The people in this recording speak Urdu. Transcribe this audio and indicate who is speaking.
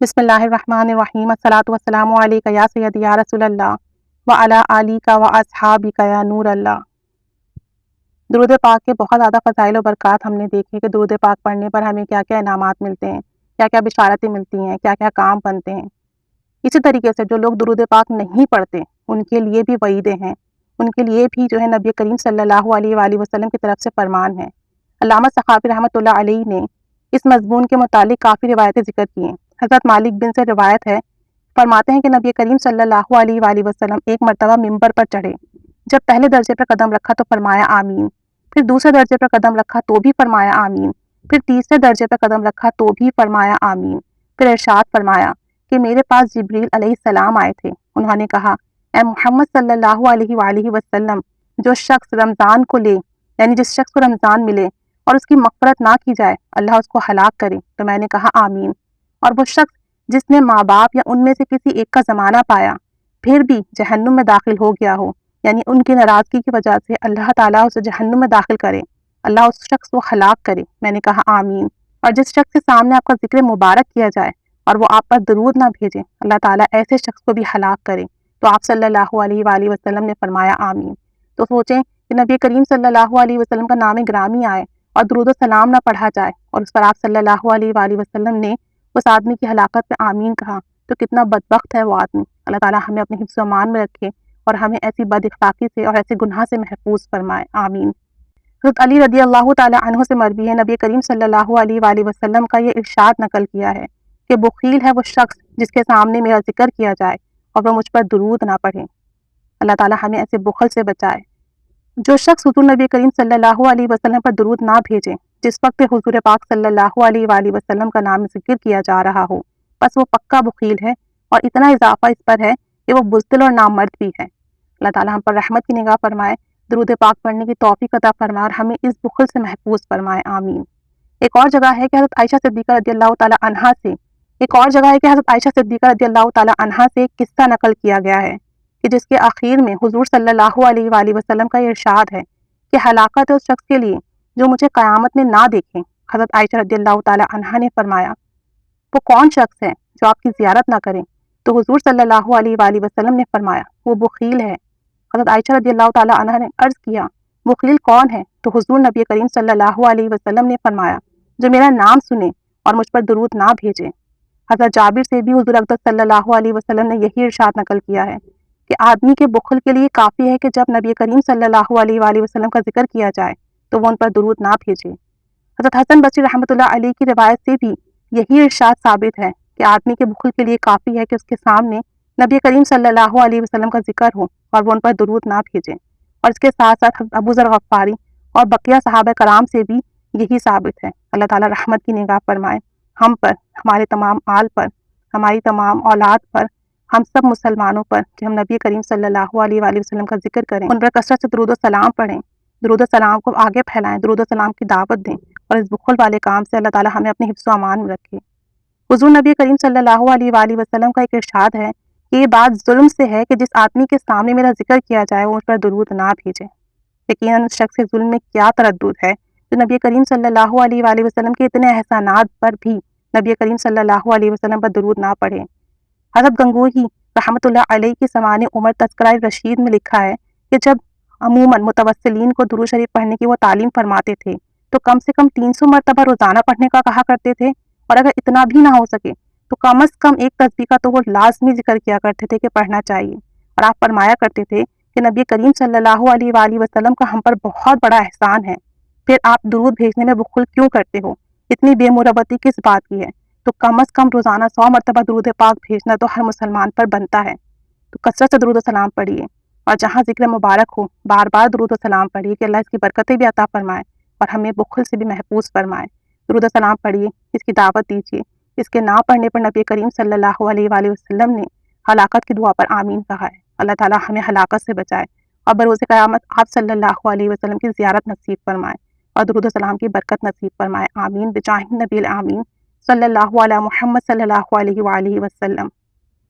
Speaker 1: بسم اللہ الرحمن الرحیم الصلاۃ والسلام علیک یا سیدی یا رسول اللہ وعلی آلک و اصحابک یا نور اللہ۔ درود پاک کے بہت زیادہ فضائل و برکات ہم نے دیکھے کہ درود پاک پڑھنے پر ہمیں کیا کیا انعامات ملتے ہیں، کیا کیا بشارتیں ملتی ہیں، کیا کیا کام بنتے ہیں۔ اسی طریقے سے جو لوگ درود پاک نہیں پڑھتے ان کے لیے بھی وعیدیں ہیں، ان کے لیے بھی جو ہے نبی کریم صلی اللہ علیہ وآلہ وسلم کی طرف سے فرمان ہے۔ علامہ سخاوی رحمۃ اللہ علیہ نے اس مضمون کے متعلق کافی روایتیں ذکر کی ہیں۔ حضرت مالک بن سے روایت ہے، فرماتے ہیں کہ نبی کریم صلی اللہ علیہ وآلہ وسلم ایک مرتبہ ممبر پر چڑھے، جب پہلے درجے پر قدم رکھا تو فرمایا آمین، پھر دوسرے درجے پر قدم رکھا تو بھی فرمایا آمین، پھر تیسرے درجے پر قدم رکھا تو بھی فرمایا آمین، پھر ارشاد فرمایا کہ میرے پاس جبریل علیہ السلام آئے تھے، انہوں نے کہا اے محمد صلی اللہ علیہ وآلہ وسلم، جو شخص رمضان کو لے، یعنی جس شخص کو رمضان ملے اور اس کی مغفرت نہ کی جائے اللہ اس کو ہلاک کرے۔ تو میں نے کہا آمین۔ اور وہ شخص جس نے ماں باپ یا ان میں سے کسی ایک کا زمانہ پایا پھر بھی جہنم میں داخل ہو گیا ہو، یعنی ان کی ناراضگی کی وجہ سے اللہ تعالیٰ اسے جہنم میں داخل کرے، اللہ اس شخص کو ہلاک کرے۔ میں نے کہا آمین۔ اور جس شخص کے سامنے آپ کا ذکر مبارک کیا جائے اور وہ آپ پر درود نہ بھیجے، اللہ تعالیٰ ایسے شخص کو بھی ہلاک کرے۔ تو آپ صلی اللہ علیہ وآلہ وسلم نے فرمایا آمین۔ تو سوچیں کہ نبی کریم صلی اللہ علیہ وسلم کا نام گرامی آئے اور درود و سلام نہ پڑھا جائے اور اس پر آپ صلی اللہ علیہ وآلہ وسلم نے اس آدمی کی ہلاکت پہ آمین کہا، تو کتنا بدبخت ہے وہ آدمی۔ اللہ تعالیٰ ہمیں اپنے حفظ و امان میں رکھے اور ہمیں ایسی بد اخلاقی سے اور ایسے گناہ سے محفوظ فرمائے، آمین۔ حضرت علی رضی اللہ تعالیٰ عنہ سے مروی ہے، نبی کریم صلی اللہ علیہ وآلہ وسلم کا یہ ارشاد نقل کیا ہے کہ بخیل ہے وہ شخص جس کے سامنے میرا ذکر کیا جائے اور وہ مجھ پر درود نہ پڑھے۔ اللہ تعالیٰ ہمیں ایسے بخل سے بچائے۔ جو شخص حضور نبی کریم صلی اللہ علیہ وسلم پر درود نہ بھیجے جس وقت حضور پاک صلی اللہ علیہ وآلہ وسلم کا نام ذکر کیا جا رہا ہو، بس وہ پکا بخیل ہے، اور اتنا اضافہ اس پر ہے کہ وہ بزدل اور نامرد بھی ہے۔ اللہ تعالیٰ ہم پر رحمت کی نگاہ فرمائے، درود پاک پڑھنے کی توفیق عطا فرمائے اور ہمیں اس بخل سے محفوظ فرمائے، آمین۔ ایک اور جگہ ہے کہ حضرت عائشہ صدیقہ رضی اللہ تعالیٰ عنہا سے ایک قصہ نقل کیا گیا ہے کہ جس کے آخر میں حضور صلی اللہ علیہ وآلہ وسلم کا یہ ارشاد ہے کہ ہلاکت ہے اس شخص کے لیے جو مجھے قیامت میں نہ دیکھیں۔ حضرت عائشہ رضی اللہ تعالیٰ عنہا نے فرمایا وہ کون شخص ہے جو آپ کی زیارت نہ کریں؟ تو حضور صلی اللہ علیہ وآلہ وسلم نے فرمایا وہ بخیل ہے۔ حضرت عائشہ رضی اللہ تعالیٰ عنہا نے عرض کیا بخیل کون ہے؟ تو حضور نبی کریم صلی اللہ علیہ وسلم نے فرمایا جو میرا نام سنے اور مجھ پر درود نہ بھیجے۔ حضرت جابر سے بھی حضور اقدس صلی اللہ علیہ وسلم نے یہی ارشاد نقل کیا ہے کہ آدمی کے بخل کے لیے کافی ہے کہ جب نبی کریم صلی اللہ علیہ وآلہ وسلم کا ذکر کیا جائے تو وہ ان پر درود نہ بھیجے۔ حضرت حسن بصری رحمۃ اللہ علیہ کی روایت سے بھی یہی ارشاد ثابت ہے کہ آدمی کے بخل کے لیے کافی ہے کہ اس کے سامنے نبی کریم صلی اللہ علیہ وسلم کا ذکر ہو اور وہ ان پر درود نہ بھیجے۔ اور اس کے ساتھ ساتھ حضرت ابو ذر غفاری اور بقیہ صحابہ کرام سے بھی یہی ثابت ہے۔ اللہ تعالیٰ رحمت کی نگاہ فرمائے ہم پر، ہمارے تمام آل پر، ہماری تمام اولاد پر، ہم سب مسلمانوں پر کہ ہم نبی کریم صلی اللہ علیہ وآلہ وسلم کا ذکر کریں، ان پر کثرت سے درود و سلام پڑھیں، درود و سلام کو آگے پھیلائیں، درود و سلام کی دعوت دیں، اور اس بخل والے کام سے اللہ تعالیٰ ہمیں اپنے حفظ و امان میں رکھے۔ حضور نبی کریم صلی اللہ علیہ وآلہ وسلم کا ایک ارشاد ہے کہ یہ بات ظلم سے ہے کہ جس آدمی کے سامنے میرا ذکر کیا جائے وہ مجھ پر درود نہ بھیجے۔ یقیناً اس شخص کے ظلم میں کیا تردد ہے جو نبی کریم صلی اللہ علیہ وآلہ وسلم کے اتنے احسانات پر بھی نبی کریم صلی اللہ علیہ وسلم پر درود نہ پڑھے۔ حضرت گنگوہی رحمۃ اللہ علیہ کی سوانح عمر تذکرہ رشید میں لکھا ہے کہ جب عموماً متوسلین کو درود شریف پڑھنے کی وہ تعلیم فرماتے تھے تو کم سے کم 300 مرتبہ روزانہ پڑھنے کا کہا کرتے تھے، اور اگر اتنا بھی نہ ہو سکے تو کم از کم ایک تسبیح کا تو وہ لازمی ذکر کیا کرتے تھے کہ پڑھنا چاہیے۔ اور آپ فرمایا کرتے تھے کہ نبی کریم صلی اللہ علیہ وآلہ وسلم کا ہم پر بہت بڑا احسان ہے، پھر آپ درود بھیجنے میں بخل کیوں کرتے ہو؟ اتنی بے مروتی کس بات کی ہے؟ تو کم از کم روزانہ 100 مرتبہ درود پاک بھیجنا تو ہر مسلمان پر بنتا ہے۔ تو کثرت سے درود و سلام پڑھیے، اور جہاں ذکر مبارک ہو بار بار درود و سلام پڑھیے کہ اللہ اس کی برکتیں بھی عطا فرمائے اور ہمیں بخل سے بھی محفوظ فرمائے۔ درود و سلام پڑھیے، اس کی دعوت دیجیے۔ اس کے نہ پڑھنے پر نبی کریم صلی اللہ علیہ وآلہ وسلم نے ہلاکت کی دعا پر آمین کہا ہے۔ اللہ تعالیٰ ہمیں ہلاکت سے بچائے اور بروز قیامت آپ صلی اللہ علیہ وسلم کی زیارت نصیب فرمائے اور درود و سلام کی برکت نصیب فرمائے، آمین بجاہ نبی الامین صلی اللہ علیہ محمد صلی اللہ علیہ وآلہ وسلم۔